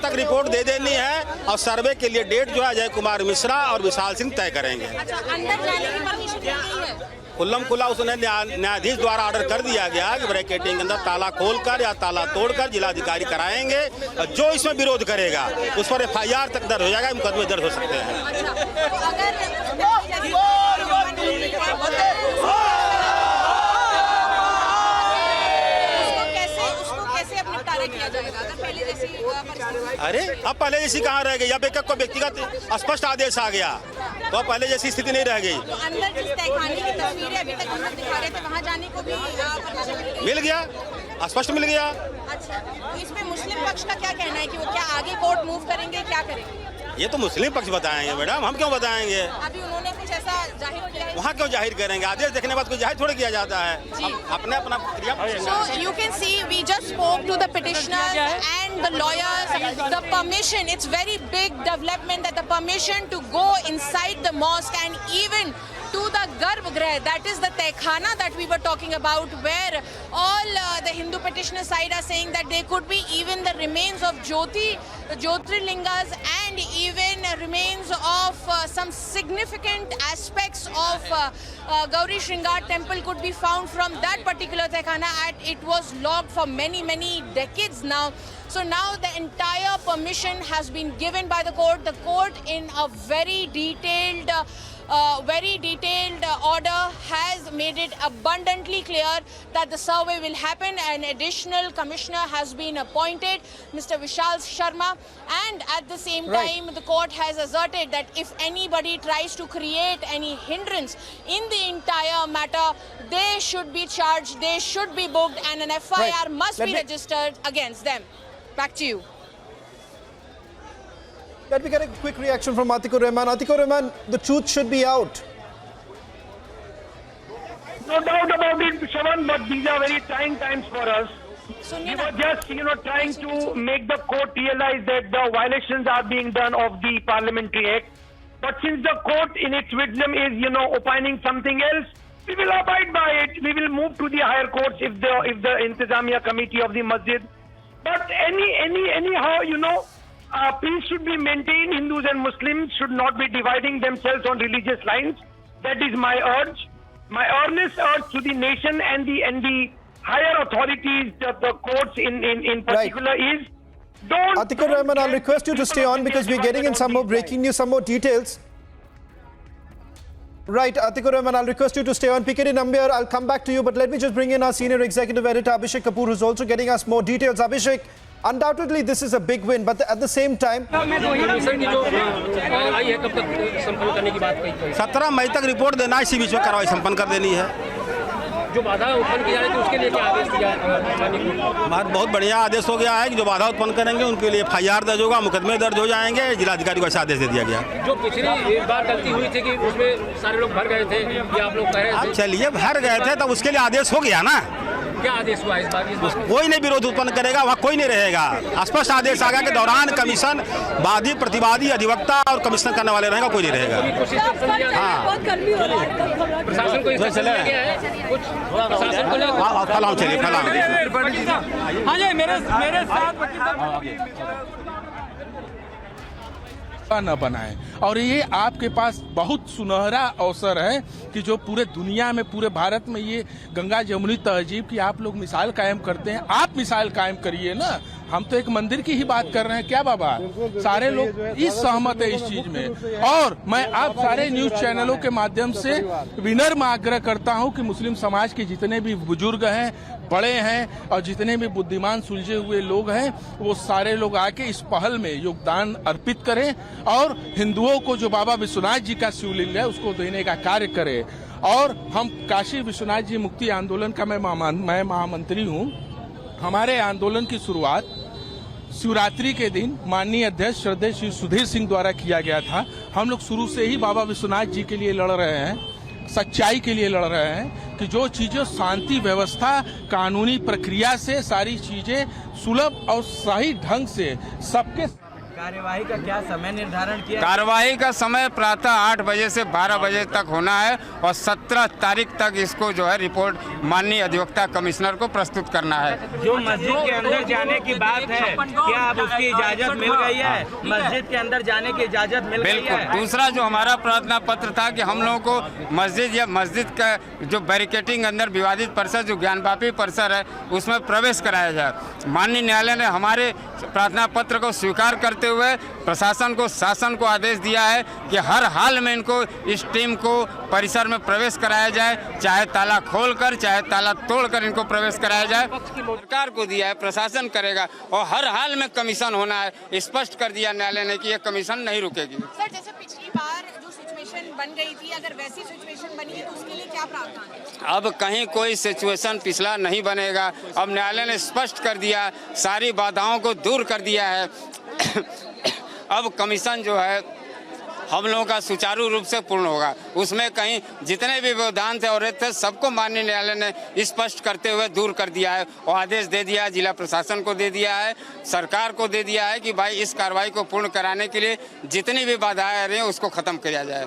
तक रिपोर्ट दे देनी है और सर्वे के लिए डेट जो है अजय कुमार मिश्रा और विशाल सिंह तय करेंगे। अच्छा, अंदर जाने की परमिशन दी गई है? कुल्लम खुला उसने न्यायाधीश द्वारा ऑर्डर कर दिया गया कि ब्रैकेटिंग के अंदर ताला खोलकर या ताला तोड़कर जिलाधिकारी कराएंगे। जो इसमें विरोध करेगा उस पर FIR तक दर्ज हो जाएगा, मुकदमे दर्ज हो सकते हैं। अच्छा, तो अगर उसको कैसे अब निपटारा किया जाएगा अगर पहले जैसी परिस्थिति? अरे अब पहले जैसी कहाँ रह गई? अब एक को व्यक्तिगत स्पष्ट आदेश आ गया तो पहले जैसी स्थिति नहीं रह गई। तो अंदर जिस तहखाने की तस्वीरें अभी तक हम लोग दिखा रहे थे वहाँ जाने को भी परमिशन मिल गया, स्पष्ट मिल गया। अच्छा, तो इसमें मुस्लिम पक्ष का क्या कहना है कि वो क्या आगे कोर्ट मूव करेंगे, क्या करेंगे? ये तो मुस्लिम पक्ष बताएंगे मैडम, हम क्यों बताएंगे? अभी उन्होंने कुछ ऐसा जाहिर किया है? वहाँ क्यों जाहिर करेंगे? आदेश देखने के बाद कोई जाहिर थोड़ी किया जाता है। अपने अपना क्रिया। So you can see we just spoke to the petitioners and the lawyers. The permission, it's very big development that the permission to go inside the mosque and even to the Garbhagriha, that is the Tehkhana that we were talking about, where all the Hindu petitioner side are saying that there could be even the remains of Jyotirlingas and even remains of some significant aspects of Gauri Shringar temple could be found from that particular Tehkhana, and it was locked for many decades now. So now the entire permission has been given by the court. The court in a very detailed order has made it abundantly clear that the survey will happen. An additional commissioner has been appointed, Mr. Vishal Sharma, and at the same time the court has asserted that if anybody tries to create any hindrance in the entire matter, they should be charged, they should be booked, and an FIR must be registered against them. Back to you. Let me get a quick reaction from Atikur Rahman. Atikur Rahman, the truth should be out. No doubt about it, Shravan, but these are very trying times for us. We were just, trying to make the court realize that the violations are being done of the Parliamentary Act. But since the court in its wisdom is, opining something else, we will abide by it. We will move to the higher courts if the Intizamiya Committee of the Masjid. But anyhow, peace should be maintained. Hindus and Muslims should not be dividing themselves on religious lines. That is my urge. My earnest urge to the nation and the higher authorities, the courts in particular is don't... Atikur Rahman, I'll request you to stay on because we're getting in some more breaking news, some more details. Right, Atikur Rahman, I'll request you to stay on. PKD Nambiar, I'll come back to you, but let me just bring in our senior executive editor, Abhishek Kapoor, who's also getting us more details. Abhishek, undoubtedly this is a big win, but at the same time... 17 मई तक report देना है, इसी बीच में कार्रवाई संपन्न कर देनी है। जो बाधा उत्पन्न की जा रही थी उसके लिए क्या आदेश दिया? बहुत बढ़िया आदेश हो गया है कि जो बाधा उत्पन्न करेंगे उनके लिए FIR दर्ज होगा, मुकदमे दर्ज हो जाएंगे। जिलाधिकारी को ऐसा आदेश दे दिया गया। जो पिछली बार गलती हुई थी कि उसमें सारे लोग भर गए थे, ये आप लोग कह रहे थे। चलिए, भर गए थे तब उसके लिए आदेश हो गया ना। क्या आदेश हुआ इस बार? कोई नहीं विरोध उत्पन्न करेगा, वहाँ कोई नहीं रहेगा। स्पष्ट आदेश आ गया कि दौरान कमीशन वादी, प्रतिवादी, अधिवक्ता और कमीशन करने वाले रहेगा, कोई नहीं रहेगा। हाँ, प्रशासन को फलाम चलिए, फलाम। हाँ जी, मेरे साथ न बनाए। और ये आपके पास बहुत सुनहरा अवसर है कि जो पूरे दुनिया में, पूरे भारत में ये गंगा जमुनी तहजीब की आप लोग मिसाल कायम करते हैं। आप मिसाल कायम करिए ना, हम तो एक मंदिर की ही बात कर रहे हैं। क्या बाबा, सारे लोग इस सहमत है इस चीज में। और मैं आप सारे न्यूज चैनलों के माध्यम से विनम्र आग्रह करता हूं कि मुस्लिम समाज के जितने भी बुजुर्ग हैं, बड़े हैं और जितने भी बुद्धिमान सुलझे हुए लोग हैं, वो सारे लोग आके इस पहल में योगदान अर्पित करें और हिंदुओं को जो बाबा विश्वनाथ जी का शिवलिंग है उसको देने का कार्य करें। और हम काशी विश्वनाथ जी मुक्ति आंदोलन का मैं महामंत्री हूँ। हमारे आंदोलन की शुरुआत शिवरात्रि के दिन माननीय अध्यक्ष श्रद्धेय श्री सुधीर सिंह द्वारा किया गया था। हम लोग शुरू से ही बाबा विश्वनाथ जी के लिए लड़ रहे हैं, सच्चाई के लिए लड़ रहे हैं कि जो चीजें शांति व्यवस्था कानूनी प्रक्रिया से सारी चीजें सुलभ और सही ढंग से सबके कार्यवाही का क्या समय निर्धारण किया? कार्यवाही का समय प्रातः 8 बजे से 12 बजे तक होना है और 17 तारीख तक इसको जो है रिपोर्ट माननीय अधिवक्ता कमिश्नर को प्रस्तुत करना है। जो मस्जिद के अंदर जाने की बात है, क्या अब उसकी इजाजत मिल गई है? मस्जिद के अंदर जाने की इजाजत मिल गई है? बिल्कुल। दूसरा जो हमारा प्रार्थना पत्र था कि हम लोगों को मस्जिद या मस्जिद का जो बैरिकेटिंग अंदर विवादित परिसर जो ज्ञानवापी परिसर है उसमें प्रवेश कराया जाए। माननीय न्यायालय ने हमारे प्रार्थना पत्र को स्वीकार करते हुए प्रशासन को शासन को आदेश दिया है कि हर हाल में इनको इस टीम को परिसर में प्रवेश कराया जाए, चाहे ताला खोलकर चाहे ताला तोड़कर इनको प्रवेश कराया जाए। सरकार को दिया है, प्रशासन करेगा और हर हाल में कमीशन होना है। स्पष्ट कर दिया न्यायालय ने कि यह कमीशन नहीं रुकेगी। सर, जैसे पिछली बार जो सिचुएशन बन गई थी, अगर वैसी सिचुएशन बनी है तो उसके लिए क्या प्रावधान है? अब कहीं कोई सिचुएशन पिछला नहीं बनेगा। अब न्यायालय ने स्पष्ट कर दिया, सारी बाधाओं को दूर कर दिया है। अब कमीशन जो है हम लोगों का सुचारू रूप से पूर्ण होगा। उसमें कहीं जितने भी व्यवधान थे और थे सबको माननीय न्यायालय ने स्पष्ट करते हुए दूर कर दिया है और आदेश दे दिया है, जिला प्रशासन को दे दिया है, सरकार को दे दिया है कि भाई इस कार्रवाई को पूर्ण कराने के लिए जितनी भी बाधाएं आ रही हैं उसको खत्म किया जाए।